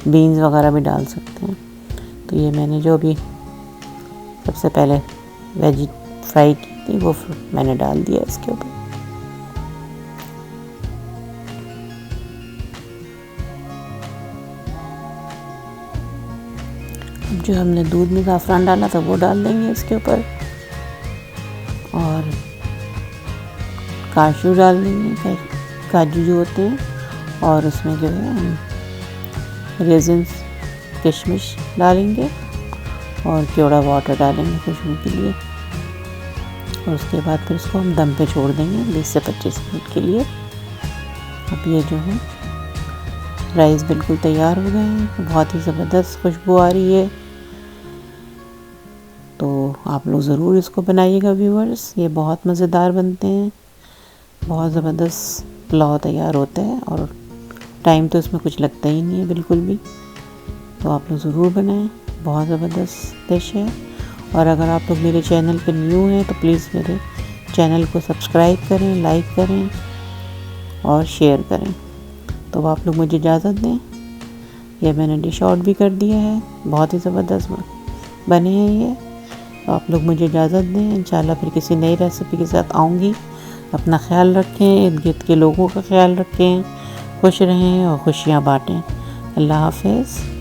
बीन्स वगैरह भी डाल सकते हैं। तो ये मैंने जो भी सबसे पहले वेजी फ्राई की थी वो मैंने डाल दिया इसके ऊपर। अब जो हमने दूध में ज़ाफ़रान डाला था वो डाल देंगे इसके ऊपर, और काजू डाल देंगे, काजू जो होते हैं, और उसमें जो है हम रेजिन्स किशमिश डालेंगे, और केवड़ा वाटर डालेंगे खुशबू के लिए, और उसके बाद फिर इसको हम दम पे छोड़ देंगे 20 से 25 मिनट के लिए। अब ये जो है राइस बिल्कुल तैयार हो गए हैं, बहुत ही ज़बरदस्त खुशबू आ रही है। तो आप लोग ज़रूर इसको बनाइएगा व्यूअर्स, ये बहुत मज़ेदार बनते हैं, बहुत ज़बरदस्त पुलाव तैयार होता है, और टाइम तो इसमें कुछ लगता ही नहीं है बिल्कुल भी। तो आप लोग ज़रूर बनाएं। बहुत ज़बरदस्त डिश है। और अगर आप लोग मेरे चैनल पे न्यू हैं तो प्लीज़ मेरे चैनल को सब्सक्राइब करें, लाइक करें और शेयर करें। तो आप लोग मुझे इजाज़त दें। ये मैंने डिश आउट भी कर दिया है, बहुत ही ज़बरदस्त बने हैं ये। तो आप लोग मुझे इजाज़त दें, इंशाल्लाह फिर किसी नई रेसिपी के साथ आऊँगी। अपना ख्याल रखें, इर्द गिर्द के लोगों का ख्याल रखें, खुश रहें और खुशियाँ बाँटें। अल्लाह हाफ़िज़।